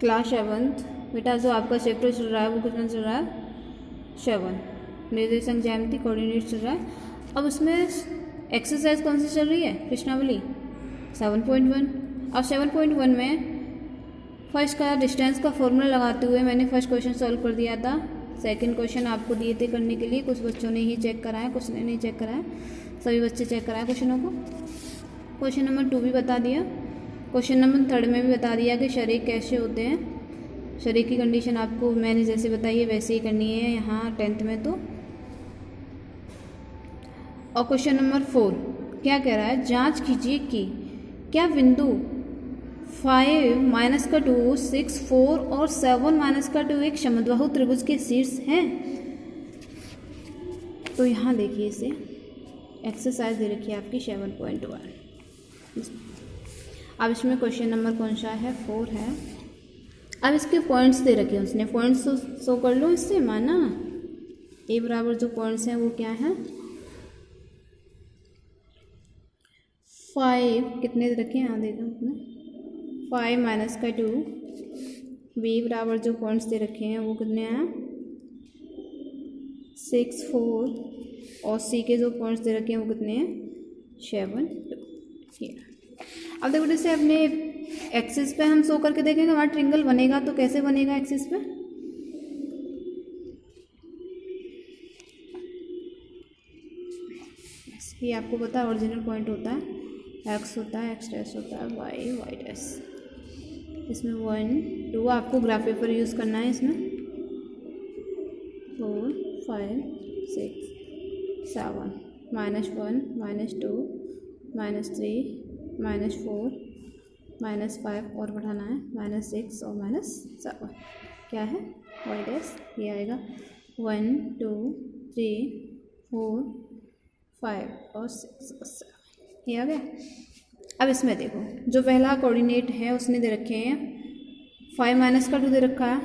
Class 7th बेटा जो आपका चैप्टर चल रहा है वो कितना चल रहा है 7 निर्देशांक ज्यामिति कोऑर्डिनेट चल रहा है। अब उसमें एक्सरसाइज कौन सी चल रही है प्रश्नावली 7.1। अब 7.1 में फर्स्ट का डिस्टेंस का फॉर्मूला लगाते हुए मैंने फर्स्ट क्वेश्चन सॉल्व कर दिया था। सेकंड क्वेश्चन आपको दिए थे करने के लिए, कुछ बच्चों ने ही चेक कराया कुछ ने नहीं चेक कराया, सभी बच्चे चेक कराए क्वेश्चनों को। क्वेश्चन नंबर 2 भी बता दिया। क्वेश्चन नंबर 3 में भी बता दिया कि शरीक कैसे होते हैं। शरीक की कंडीशन आपको मैंने जैसे बताई है वैसे ही करनी है यहाँ 10th में तो। और क्वेश्चन नंबर 4 क्या कह रहा है, जांच कीजिए कि क्या बिंदु 5 माइनस का 2 6 4 और 7 माइनस का 2 एक समद्बाहु त्रिभुज के शीर्ष हैं। तो यहाँ देखिए इसे एक्सरसाइज दे रखी है आपकी 7.1। अब इसमें क्वेश्चन नंबर कौन सा है 4 है। अब इसके पॉइंट्स दे रखे हैं उसने, पॉइंट्स तो शो कर लो इससे माना। ए बराबर जो पॉइंट्स हैं वो क्या है 5 कितने दे रखे हैं यहाँ देखो अपने 5 माइनस का 2। बी बराबर जो पॉइंट्स दे रखे हैं वो कितने हैं 6 4 और सी के जो पॉइंट्स दे रखे हैं वो कितने हैं 7 2। अब देखो जैसे अपने एक्सिस पे हम शो करके देखेंगे हमारा ट्रिंगल बनेगा तो कैसे बनेगा एक्सिस पे ये आपको पता है ओरिजिनल पॉइंट होता है एक्स होता है एक्स डैश होता है वाई वाई डैश। इसमें 1 2 आपको ग्राफ पेपर यूज़ करना है। इसमें 4 5 6 7 -1 -2 -3 -4 -5 और बढ़ाना है -6 और -7 क्या है वाई डैश। ये आएगा 1 2 3 4 5 और 6 और 7 ये आ गया। अब इसमें देखो जो पहला कोऑर्डिनेट है उसने दे रखे हैं 5 माइनस का 2 दे रखा है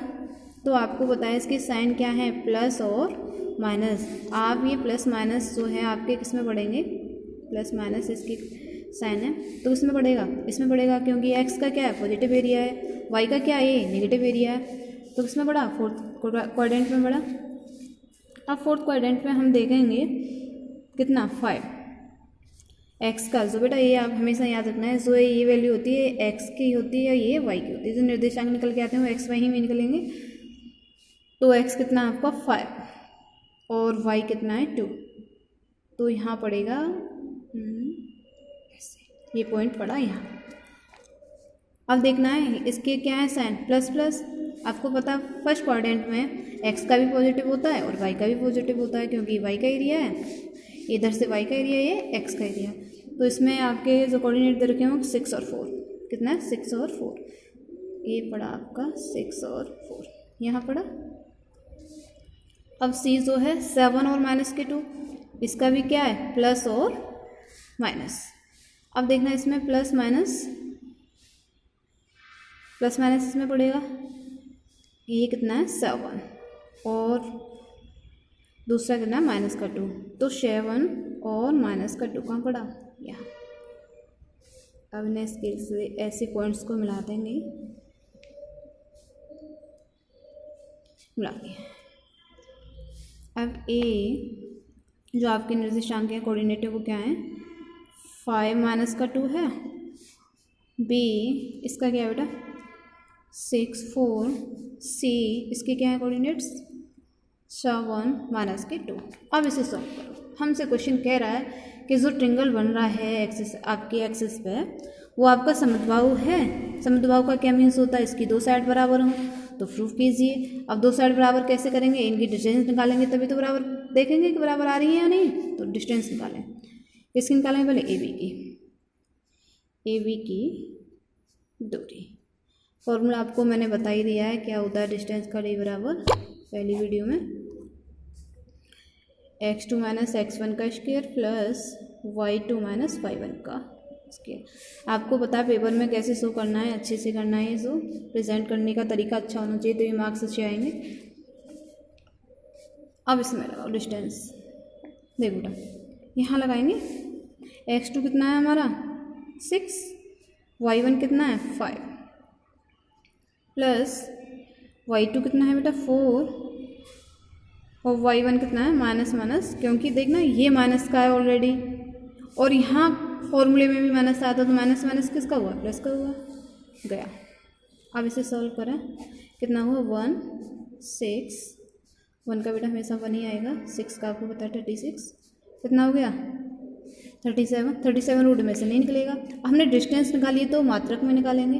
तो आपको बताया इसके साइन क्या है प्लस और माइनस। आप ये प्लस माइनस जो है आपके किस में पढ़ेंगे प्लस माइनस इसकी साइन है तो इसमें पढ़ेगा इसमें पढ़ेगा क्योंकि एक्स का क्या है पॉजिटिव एरिया है, वाई का क्या है ये नेगेटिव एरिया है तो किसमें पढ़ा फोर्थ क्वाड्रेंट में पढ़ा। अब फोर्थ क्वाड्रेंट में हम देखेंगे कितना 5 एक्स का जो बेटा ये आप हमेशा याद रखना है जो ये वैल्यू होती है एक्स की होती है ये वाई की होती है। जो निर्देशांक निकल के आते हैं वो एक्स वाई ही में निकलेंगे। तो एक्स कितना है आपका 5 और वाई कितना है 2 तो यहाँ पड़ेगा ये पॉइंट पड़ा यहाँ। अब देखना है इसके क्या है साइन प्लस प्लस। आपको पता फर्स्ट क्वाड्रेंट में एक्स का भी पॉजिटिव होता है और वाई का भी पॉजिटिव होता है क्योंकि वाई का एरिया है इधर से वाई का एरिया ये एक्स का एरिया। तो इसमें आपके जो कोऑर्डिनेट दे रखे हों 6 और 4 कितना है 6 और 4 ये पड़ा आपका 6 और 4 यहाँ पड़ा। अब सी जो है 7 और माइनस के 2 इसका भी क्या है प्लस और माइनस। अब देखना इसमें प्लस माइनस इसमें पड़ेगा ये कितना है 7 और दूसरा कितना है माइनस का 2 तो 7 और माइनस का 2 कहाँ पड़ा यहाँ। अब इन्हें स्केल से ऐसे पॉइंट्स को मिला देंगे मिला के। अब ए जो आपके निर्देशांक हैं कोऑर्डिनेट वो क्या है 5 माइनस का 2 है। बी इसका क्या है बेटा 6 4 सी इसके क्या है कोऑर्डिनेट्स 7 माइनस के 2। अब इसे सॉल्व करो। हमसे क्वेश्चन कह रहा है कि जो ट्रिंगल बन रहा है एक्सिस आपकी एक्सिस पे वो आपका समद्बाहु है। समद्बाहु का क्या मीन्स होता है इसकी दो साइड बराबर हों तो प्रूफ कीजिए। अब दो साइड बराबर कैसे करेंगे इनकी डिस्टेंस निकालेंगे तभी तो बराबर देखेंगे कि बराबर आ रही है या नहीं। तो डिस्टेंस निकालें किसकी निकालेंगे पहले ए बी की दूरी। फॉर्मूला आपको मैंने बता ही दिया है क्या होता है डिस्टेंस का डी बराबर पहली वीडियो में x2 माइनस x1 का square plus y2 minus y1 का स्क्वायर। आपको पता है पेपर में कैसे शो करना है अच्छे से करना है। जो प्रेजेंट करने का तरीका अच्छा होना चाहिए तो ये मार्क्स अच्छे आएंगे। अब इसमें लगाओ डिस्टेंस देखो बेटा यहाँ लगाएंगे x2 कितना है हमारा 6 y1 कितना है 5 प्लस y2 कितना है बेटा 4 और y1 कितना है माइनस माइनस, क्योंकि देखना ये माइनस का है ऑलरेडी और यहाँ फॉर्मूले में भी माइनस आया था, तो माइनस माइनस किसका हुआ प्लस का हुआ गया। अब इसे सॉल्व करें, कितना हुआ 1 6, 1 का बेटा हमेशा 1 ही आएगा, 6 का आपको पता है 36, कितना हो गया 37 रूट में से नहीं निकलेगा। हमने डिस्टेंस निकाली है तो मात्रक में निकालेंगे,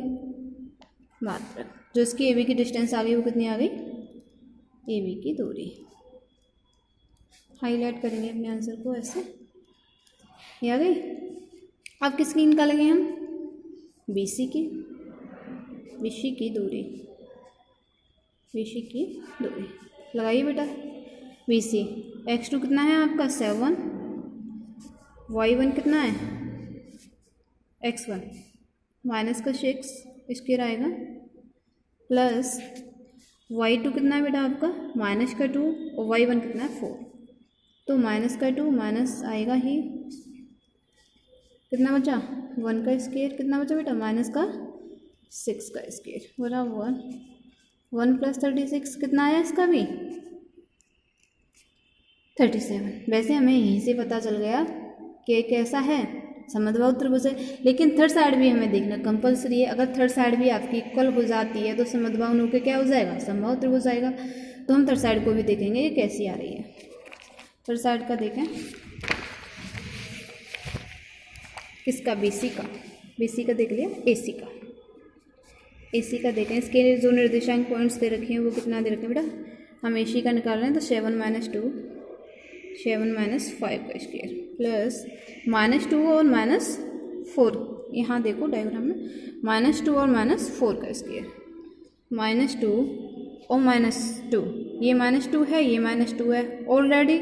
मात्रक जो इसकी ए बी की डिस्टेंस आ गई वो कितनी आ गई ए बी की दूरी। हाईलाइट करेंगे अपने आंसर को ऐसे, ये आ गई। अब किसकी निकालेंगे हम बी सी की दूरी, की दूरी लगाइए बेटा। बी सी x2 कितना है आपका 7, y1 कितना है x1 माइनस का 6 स्क्वायर आएगा, प्लस y2 कितना है बेटा आपका माइनस का 2 और y1 कितना है 4, तो माइनस का 2 माइनस आएगा ही, कितना बचा 1 का स्क्वायर, कितना बचा बेटा माइनस का 6 का स्क्वायर बराबर 1 प्लस 36 कितना आया इसका भी 37। वैसे हमें यहीं से पता चल गया कि कैसा है समद्बाहु त्रिभुज है, लेकिन थर्ड साइड भी हमें देखना कंपलसरी है। अगर थर्ड साइड भी आपकी इक्वल हो जाती है तो समद्बाहु होकर क्या हो जाएगा समबाहु त्रिभुज आएगा। तो हम थर्ड साइड को भी देखेंगे ये कैसी आ रही है। थर्ड साइड का देखें किसका बीसी का देख लिया, एसी का देखें। इसके जो निर्देशांक पॉइंट्स दे रखे हैं वो कितना दे रखे हैं बेटा, हम एसी का निकाल रहे हैं तो 7 - 2 7 - 5 का स्क्वायर प्लस -2 और -4, यहाँ देखो डायग्राम में -2 और -4 का स्क्वायर, -2 और -2, ये -2 है ये -2 है ऑलरेडी,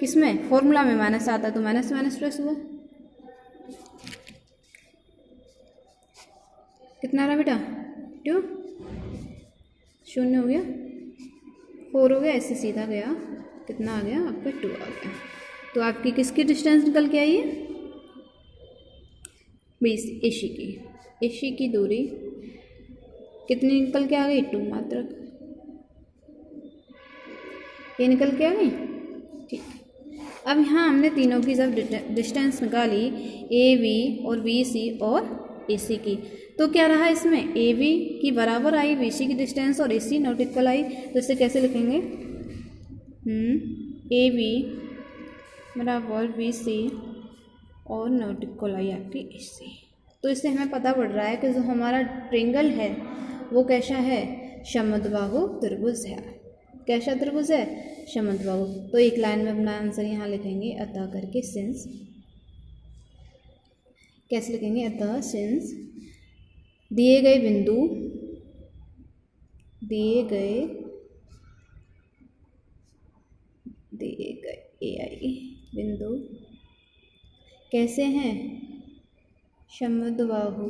किसमें फॉर्मूला में माइनस आता तो माइनस माइनस प्लस हुआ, कितना रहा बेटा 2, 0 हो गया 4 हो गया, ऐसे सीधा गया, कितना आ गया आपका 2 आ गया। तो आपकी किसकी डिस्टेंस निकल के आई है 20, एसी की दूरी कितनी निकल के आ गई 2 मात्रक, ये निकल के आ गई ठीक। अब यहाँ हमने तीनों की जब डिस्टेंस निकाली ए बी और बी सी और ए सी की, तो क्या रहा इसमें ए बी की बराबर आई बी सी की डिस्टेंस और ए सी नॉट इक्वल आई, तो इसे कैसे लिखेंगे ए बी बराबर बी सी और नॉट इक्वल आई आपकी ए सी। तो इससे हमें पता पड़ रहा है कि जो हमारा ट्रेंगल है वो कैसा है समद्बाहु त्रिभुज है। कैसा त्रिभुज है समद्बाहु। तो एक लाइन में अपना आंसर यहाँ लिखेंगे अतः करके, सिंस कैसे लिखेंगे अतः सिंस दिए गए बिंदु दिए गए ए आई बिंदु कैसे हैं समद्बाहु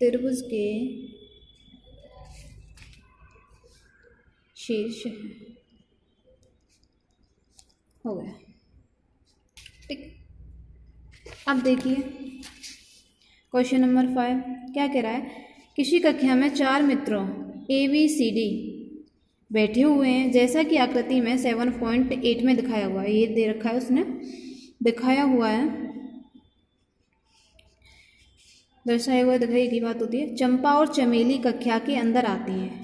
त्रिभुज के शीर्ष है। हो गया ठीक। अब देखिए क्वेश्चन नंबर 5 क्या कह रहा है, किसी कक्षा में 4 मित्रों ABCD बैठे हुए हैं जैसा कि आकृति में 7.8 में दिखाया हुआ है, ये दे रखा है उसने दिखाया हुआ है, दर्शाया हुआ दिखाई की बात होती है। चंपा और चमेली कक्षा के अंदर आती हैं,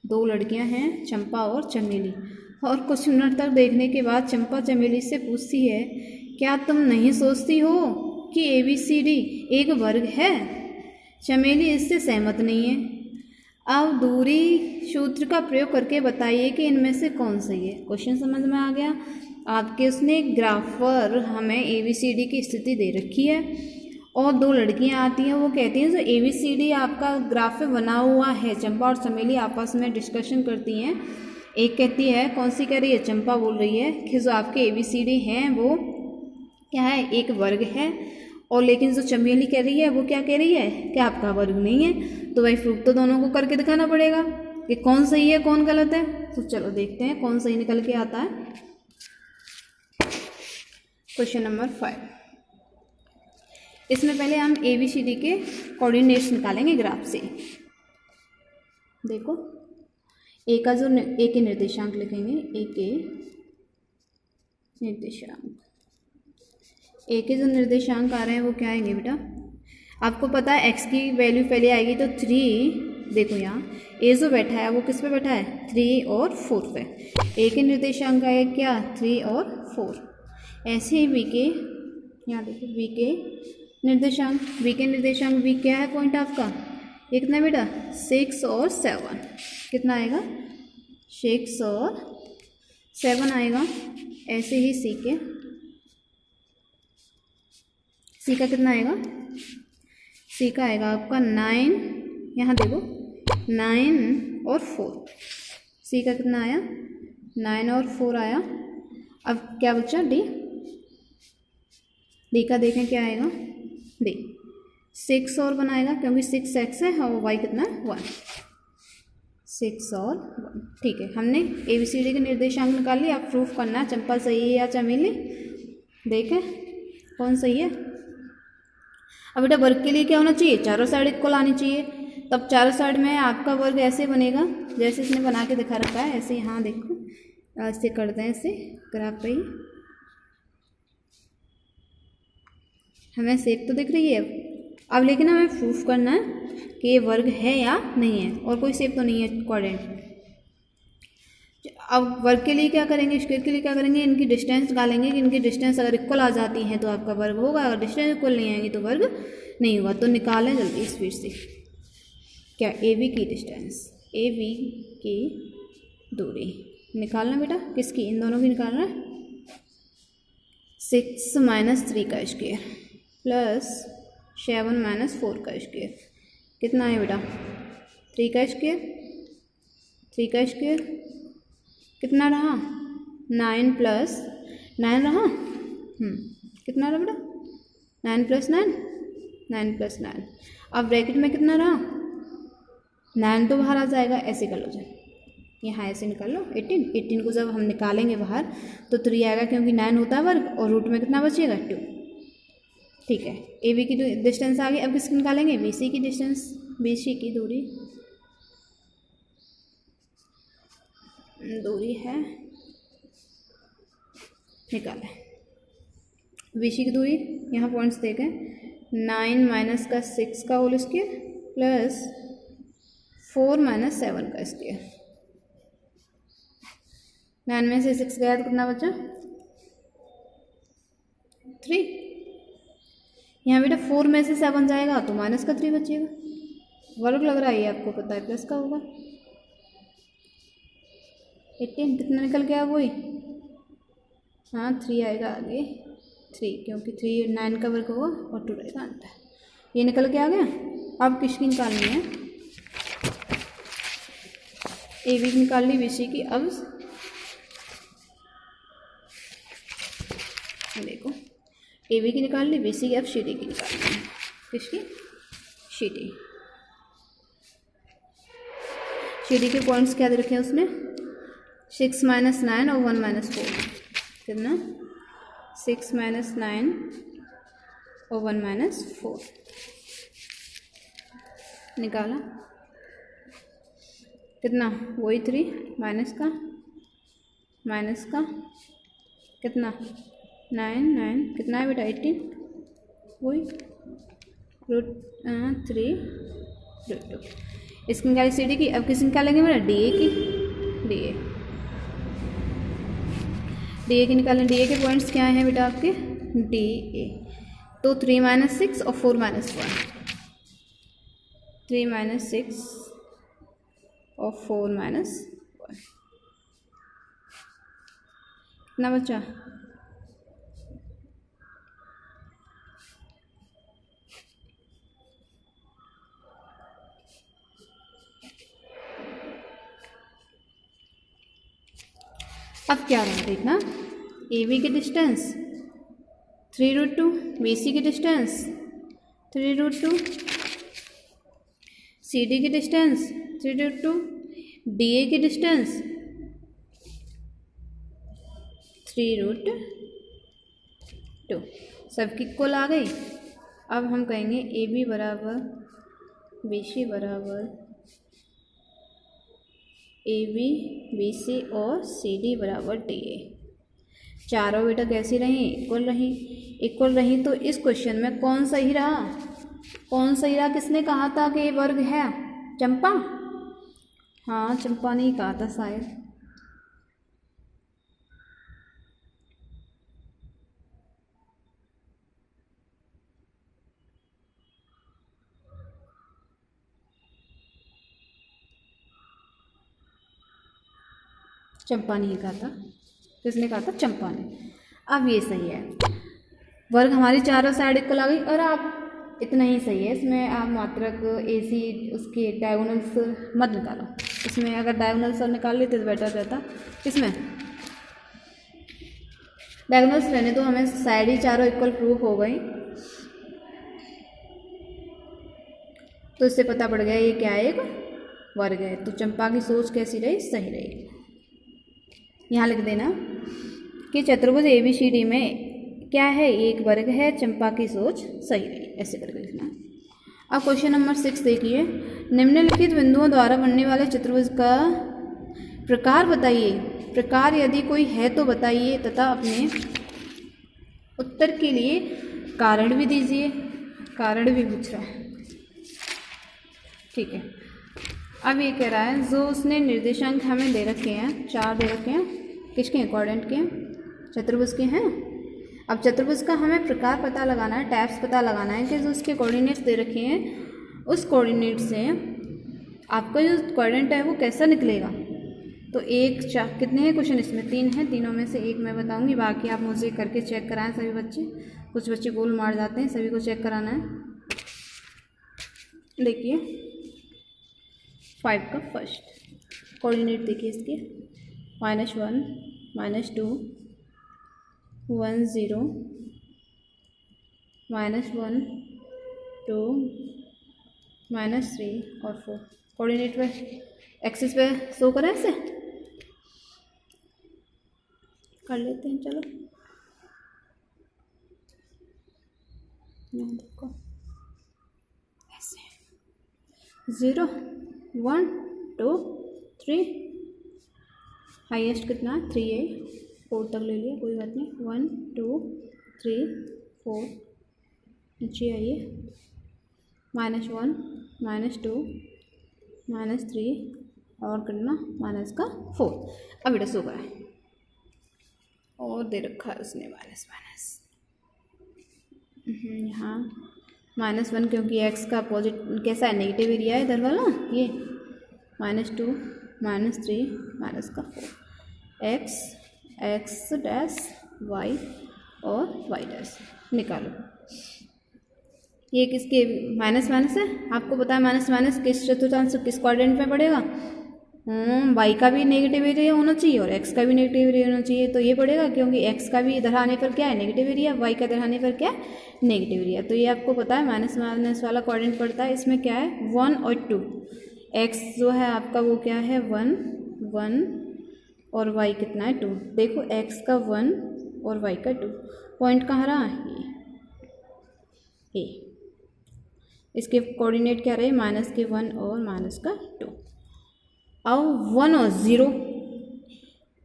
2 लड़कियां हैं चंपा और चमेली, और कुछ मिनट तक देखने के बाद चंपा चमेली से पूछती है क्या तुम नहीं सोचती हो कि ABCD एक वर्ग है। चमेली इससे सहमत नहीं है। अब दूरी सूत्र का प्रयोग करके बताइए कि इनमें से कौन सही है। क्वेश्चन समझ में आ गया आपके। उसने ग्राफ पर हमें ABCD की स्थिति दे रखी है और 2 लड़कियां आती हैं, वो कहती हैं जो ABCD आपका ग्राफ पे बना हुआ है। चंपा और चमेली आपस में डिस्कशन करती हैं। एक कहती है, कौन सी कह रही है, चंपा बोल रही है कि जो आपके ABCD हैं वो क्या है एक वर्ग है, और लेकिन जो चमेली कह रही है वो क्या कह रही है कि आपका वर्ग नहीं है। तो भाई प्रूफ तो दोनों को करके दिखाना पड़ेगा कि कौन सही है कौन गलत है। तो चलो देखते हैं कौन सही निकल के आता है। क्वेश्चन नंबर 5, इसमें पहले हम ABCD के कोऑर्डिनेट्स निकालेंगे ग्राफ से। देखो ए का जो ए के निर्देशांक लिखेंगे, ए के निर्देशांक, ए के जो निर्देशांक आ रहे हैं वो क्या आएंगे बेटा, आपको पता है x की वैल्यू पहले आएगी तो 3, देखो यहाँ ए जो बैठा है वो किस पे बैठा है, 3 और 4 पे। ए के निर्देशांक आए क्या, 3 और 4। ऐसे ही बी के, यहाँ देखो बी के निर्देशांक, बी के निर्देशांक, बी क्या है पॉइंट आपका, ये कितना बेटा, 6 और 7, कितना आएगा, 6 और 7 आएगा। ऐसे ही सी के, सी का कितना आएगा, सी का आएगा आपका 9, यहाँ देखो 9 और 4, सी का कितना आया, 9 और 4 आया। अब क्या बचा, डी, डी का देखें क्या आएगा, डी 6 और 1 आएगा क्योंकि 6x है और y कितना, 1, 6 और 1। ठीक है, हमने ABCD के निर्देशांक निकाल लिए। अब प्रूफ करना है चंपा सही है या चमेली, देखें कौन सही है। अब बेटा वर्ग के लिए क्या होना चाहिए, चारों साइड इक्वल आनी चाहिए। तब चारों साइड में आपका वर्ग ऐसे बनेगा जैसे इसने बना के दिखा रखा है, ऐसे यहाँ देखो, ऐसे करते हैं, ऐसे ग्राफ पे ही हमें सेक तो दिख रही है। अब लेकिन हमें प्रूफ करना है कि ये वर्ग है या नहीं है, और कोई सेप तो नहीं है क्वाड्रेंट। अब वर्ग के लिए क्या करेंगे, स्क्वायर के लिए क्या करेंगे, इनकी डिस्टेंस निकालेंगे कि इनकी डिस्टेंस अगर इक्वल आ जाती है तो आपका वर्ग होगा, अगर डिस्टेंस इक्वल नहीं आएगी तो वर्ग नहीं होगा। तो निकालें जल्दी स्पीड से, क्या ए बी की डिस्टेंस, ए बी की दूरी निकालना बेटा, किसकी, इन दोनों की निकालना है। 6 - 3 का स्क्वायर प्लस 7 - 4 का स्क्वायर कितना है बेटा, 3 का स्क्वायर, 3 का स्क्वायर कितना रहा, 9 + 9 रहा, कितना रहा बेटा, 9 + 9, 9 + 9। अब ब्रैकेट में कितना रहा, 9 तो बाहर आ जाएगा, ऐसे कर लो जाए, यहाँ ऐसे निकाल लो 18, 18 को जब हम निकालेंगे बाहर तो 3 आएगा क्योंकि 9 होता है वर्ग, और रूट में कितना बचेगा, 2। ठीक है, ए बी की डिस्टेंस आ गई। अब किसकी निकालेंगे, बी सी की डिस्टेंस, बी सी की दूरी, दूरी है निकालें बी सी की दूरी, यहाँ पॉइंट्स देखें, 9 - का 6 का होल स्क्वायर प्लस 4 - 7 का स्क्वायर, 9 में से 6 गया तो कितना बचा, 3। यहाँ बेटा 4 में से 7 जाएगा तो -3 बचेगा, वर्ग लग रहा है ये आपको पता है, प्लस का होगा। 18 कितना निकल गया, वही, हाँ 3 आएगा आगे, 3 क्योंकि 3 9 का वर्ग होगा और 2 रहेगा अंदर, ये निकल के आ गया। अब किसकी निकालनी है, ए बी की निकाल ली, बी सी की। अब देखो ए बी की निकाल ली, बी सी की, अब सी डी की निकालनी है, किसकी, सी डी। सी डी के पॉइंट्स क्या दे रखे हैं उसने, 6 - 9 और 1 - 4, कितना, 6 - 9 और 1 - 4 निकाला, कितना, वही 3 माइनस का कितना, 9 9 कितना है बेटा, 18, वही √3 √2। इसकी निकाली सी डी की। अब किसकी निकालेंगे बेटा, डी ए की, डी ए की निकालें। डी ए के पॉइंट्स क्या हैं बेटा आपके, डी ए, तो 3 - 6 और 4 - 1, 3 - 6 और 4 - 1, कितना बचा, अब क्या रहा देखना, ए बी की डिस्टेंस 3√2, बी सी की डिस्टेंस 3√2, सी डी की डिस्टेंस 3√2, डी ए की डिस्टेंस 3√2, सबकी इक्वल आ गई। अब हम कहेंगे ए बी बराबर बी सी बराबर ए बी बी सी और सी डी बराबर डी ए। चारों बेटा कैसी रहीं? इक्वल रहीं। इक्वल रहीं तो इस क्वेश्चन में कौन सही रहा? कौन सही रहा? किसने कहा था कि ये वर्ग है? चंपा? हाँ, चंपा ने ही कहा था शायद। चंपा ने ही कहा था। किसने कहा था? चंपा ने। अब ये सही है, वर्ग हमारी चारों साइड इक्वल आ गई। और आप इतना ही सही है, इसमें आप मात्रक ए सी उसके डायगोनल्स मत निकालो। इसमें अगर डायगोनल्स और निकाल लेते तो बेटर रहता। इसमें डायगोनल्स रहने तो हमें साइड ही चारों इक्वल प्रूफ हो गई, तो इससे पता पड़ गया ये क्या है, एक वर्ग है। तो चंपा की सोच कैसी रही? सही रही। यहाँ लिख देना कि चतुर्भुज ABCD में क्या है? एक वर्ग है। चंपा की सोच सही रही, ऐसे करके लिखना। अब क्वेश्चन नंबर 6 देखिए। निम्नलिखित बिंदुओं द्वारा बनने वाले चतुर्भुज का प्रकार बताइए। प्रकार यदि कोई है तो बताइए तथा अपने उत्तर के लिए कारण भी दीजिए। कारण भी पूछ रहा है, ठीक है। अब ये कह रहा है जो उसने निर्देशांक हमें दे रखे हैं, 4 दे रखे हैं, किसके हैं? क्वाड्रेंट के, चतुर्भुज के हैं। अब चतुर्भुज का हमें प्रकार पता लगाना है, टाइप्स पता लगाना है कि जो उसके कोऑर्डिनेट्स दे रखे हैं उस कोऑर्डिनेट से आपका जो क्वाड्रेंट है वो कैसा निकलेगा। तो कितने हैं क्वेश्चन? इसमें 3 हैं। तीनों में से एक मैं बताऊंगी, बाकी आप मुझे करके चेक कराएं सभी बच्चे। कुछ बच्चे गोल मार जाते हैं, सभी को चेक कराना है। देखिए 5 का फर्स्ट कोऑर्डिनेट देखिए इसके, -1 -2 1 0 -1 2 -3 और 4। कोऑर्डिनेट पे एक्सिस पे शो करें, ऐसे कर लेते हैं। चलो यहाँ देखो, ऐसे 0 1 2 3, हाईएस्ट कितना है? 3 है। 4 तक ले लिया, कोई बात नहीं। 1 2 3 4, नीचे आइए -1 -2 -3 और कितना? -4। अब बेटा सो गया है और दे रखा है उसने माइनस यहाँ -1 क्योंकि x का अपोजिट कैसा है? नेगेटिव एरिया है इधर वाला, ये -2 -3 -4। x डैश y और y डैश निकालो। ये किसके माइनस है? आपको पता है माइनस किस चतुर्थांश किस क्वाड्रेंट में पड़ेगा? y का भी नेगेटिव एरिया होना चाहिए और x का भी नेगेटिव एरिया होना चाहिए। तो ये पड़ेगा क्योंकि x का भी इधर आने पर क्या है? Negative area. y का इधर आने पर क्या है? Negative area. तो ये आपको पता है माइनस वाला क्वाड्रेंट पड़ता है। इसमें क्या है? 1 और 2। x जो है आपका वो क्या है? 1 और y कितना है? 2। देखो x का 1 और y का 2। पॉइंट कहाँ रहा? ये इसके कोऑर्डिनेट क्या रहे? -1 और -2। अब 1 और 0,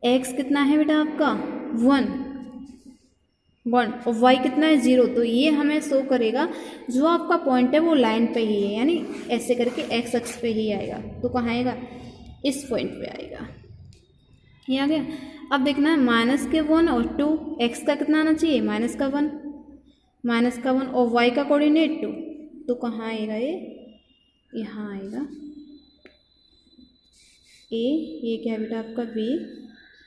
x कितना है बेटा आपका? 1 और y कितना है? 0। तो ये हमें शो करेगा जो आपका पॉइंट है वो लाइन पे ही है, यानी ऐसे करके x अक्ष पे ही आएगा। तो कहाँ आएगा? इस पॉइंट पे आएगा। ये आ गया। अब देखना है -1 और 2, x का कितना आना चाहिए? -1 और y का कोऑर्डिनेट 2। तो कहाँ आएगा ये? यहाँ आएगा। ये क्या है बेटा आपका?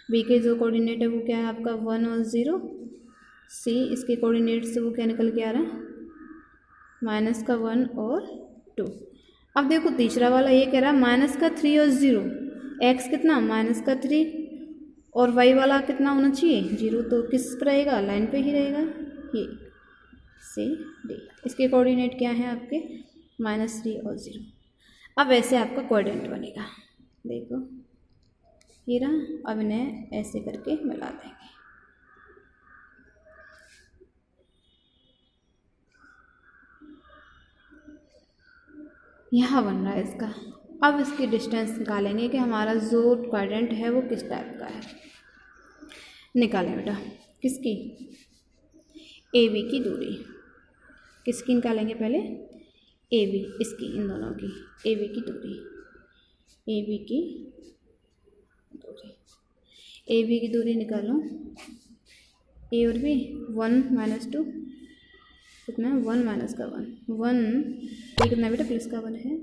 b के जो कोऑर्डिनेट है वो क्या है आपका? 1 और 0। c इसके कोऑर्डिनेट से वो क्या निकल के आ रहा है? -1 और 2। अब देखो तीसरा वाला ये कह रहा है -3 और 0, x कितना? -3 और y वाला कितना होना चाहिए? 0। तो किस पर रहेगा? लाइन पे ही रहेगा। ये C D इसके कोऑर्डिनेट क्या है आपके? -3 और 0। अब ऐसे आपका कोऑर्डिनेट बनेगा। देखो ये रहा। अब इन्हें ऐसे करके मिला देंगे। यहाँ बन रहा है इसका। अब इसकी डिस्टेंस निकालेंगे कि हमारा जो क्वाड्रेंट है वो किस टाइप का है। निकालें बेटा, किसकी, ए बी की दूरी। किसकी निकालेंगे पहले, ए बी, इसकी, इन दोनों की, ए बी की दूरी, ए बी की दूरी, ए बी की दूरी निकालो। ए और बी 1 माइनस 2 कितना है, 1 माइनस का 1, 1 ये कितना बेटा, प्लस का 1 है,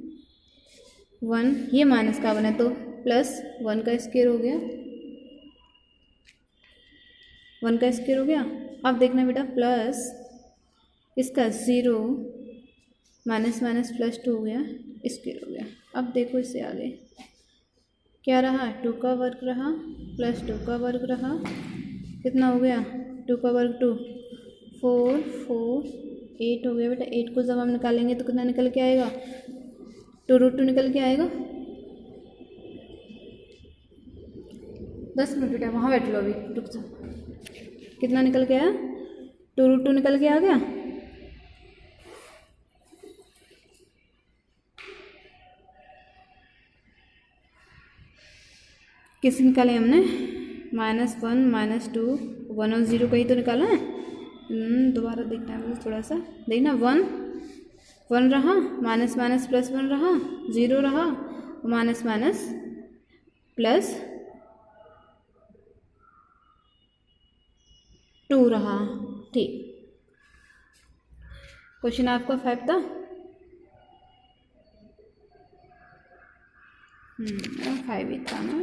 1 ये माइनस का 1 है तो प्लस 1 का स्क्वायर हो गया, 1 का स्क्वायर हो गया। अब देखना बेटा प्लस इसका 0 माइनस माइनस प्लस 2 हो गया, स्क्वायर हो गया। अब देखो इससे आगे क्या रहा, 2 का वर्ग रहा प्लस 2 का वर्ग रहा, कितना हो गया, 2 का वर्ग 2, 4 4 8 हो गया बेटा। 8 को जब हम निकालेंगे तो कितना निकल के आएगा, 2√2 निकल के आएगा। 10 मिनट बेटा वहाँ बैठ लो, अभी रुक जाओ। कितना निकल के आया, 2√2 निकल के आ गया। किस निकाले हमने, -1 -2 1 और 0 का ही तो निकाला है। दोबारा देखना है मुझे थोड़ा सा, देखना 1 रहा, माइनस माइनस प्लस 1 रहा, 0 रहा, माइनस माइनस प्लस 2 रहा। ठीक, क्वेश्चन आपका 5 था। 5 ही था ना,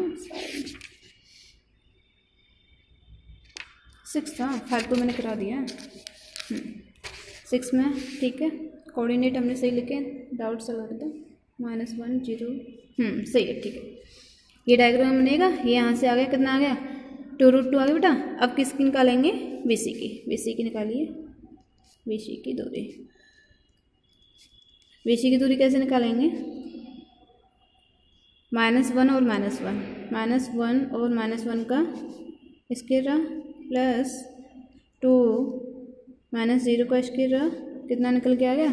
6 था, 5 तो मैंने करा दिया। 6 में ठीक है, कोऑर्डिनेट हमने सही लिखे, डाउट सा लग था, -1 0, सही है, ठीक है। ये डायग्राम बनेगा, ये यहाँ से आ गया, कितना आ गया, 2√2 आ गया बेटा। अब किसकी निकालेंगे, BC की, BC की निकालिए, BC की दूरी। BC की दूरी कैसे निकालेंगे, -1 और -1, -1 और -1 का स्क्वायर रहा प्लस 2 -0 का स्क्वायर रहा, कितना निकल के आ गया,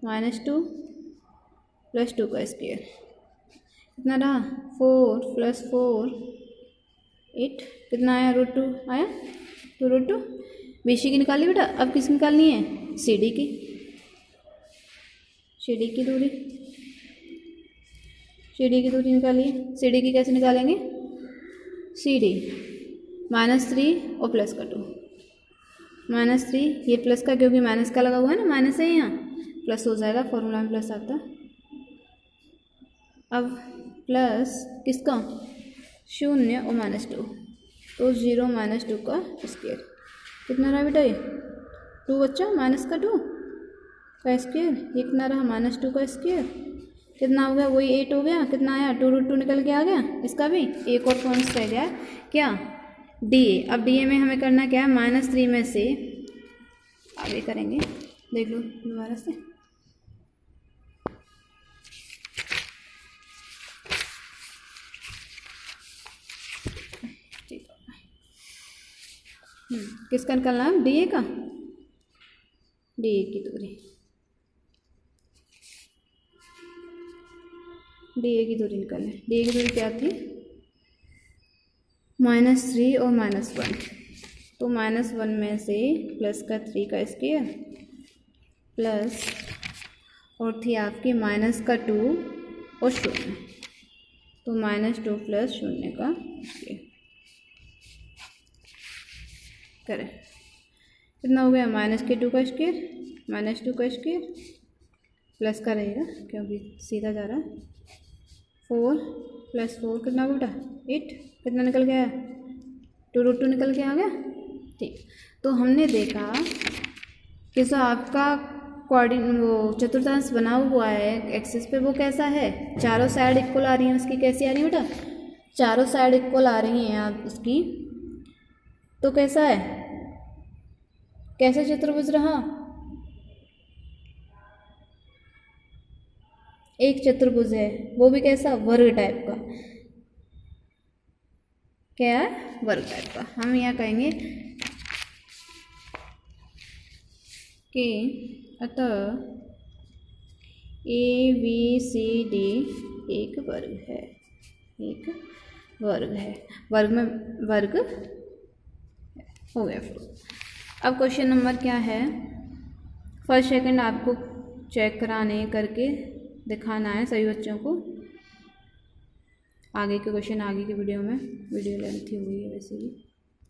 -2 प्लस 2 का स्क्वायर, कितना रहा, 4 प्लस 4 8, कितना आया, √2 आया, 2√2। BC की निकाली बेटा। अब किसकी निकालनी है, CD की, CD की दूरी, CD की दूरी निकालिए। CD की कैसे निकालेंगे, CD -3 और प्लस का 2, -3 ये प्लस का, क्योंकि माइनस का लगा हुआ है ना, माइनस है यहाँ, प्लस हो जाएगा, फॉर्मूला में प्लस आता। अब प्लस किसका, 0 और -2, तो 0 -2 का स्क्वायर, कितना रहा बेटा, ये 2 बच्चा, माइनस का 2 का स्क्वायर, ये कितना रहा, -2 का स्क्वायर, कितना हो गया, वही 8 हो गया, कितना आया, 2√2 निकल के आ गया। इसका भी एक और पॉइंट रह गया, क्या, DA। अब DA में हमें करना क्या है, -3 में से आगे करेंगे, देख लो दोबारा से। ठीक है, किसका निकालना है, DA का, DA की दूरी, DA की दूरी निकालें। DA की दूरी क्या थी, -3 और -1, तो -1 में से प्लस का 3 का स्क्वायर प्लस, और थी आपकी माइनस का 2 और 0, तो -2 प्लस 0 का स्क्वायर करें, कितना हो गया, -2 का स्क्वायर, -2 का स्क्वायर प्लस का रहेगा क्योंकि सीधा जा रहा है, 4 प्लस 4 कितना बेटा, 8, कितना निकल गया, 2√2 निकल के आ गया। ठीक, तो हमने देखा कि जो आपका वो चतुर्थांश बना हुआ है एक्सिस पे, वो कैसा है, चारों साइड इक्वल आ रही हैं उसकी, कैसी आ रही है बेटा, चारों साइड इक्वल आ रही हैं आप उसकी, तो कैसा है, कैसे चतुर्भुज रहा, एक चतुर्भुज है, वो भी कैसा, वर्ग टाइप का, क्या है, वर्ग टाइप का। हम यहाँ कहेंगे कि अतः ABCD एक वर्ग है, एक वर्ग है, वर्ग में वर्ग हो गया। अब क्वेश्चन नंबर क्या है, फर्स्ट सेकंड आपको चेक कराने करके दिखाना है सभी बच्चों को। आगे के क्वेश्चन आगे की वीडियो में, वीडियो लेंथी हुई है वैसे भी।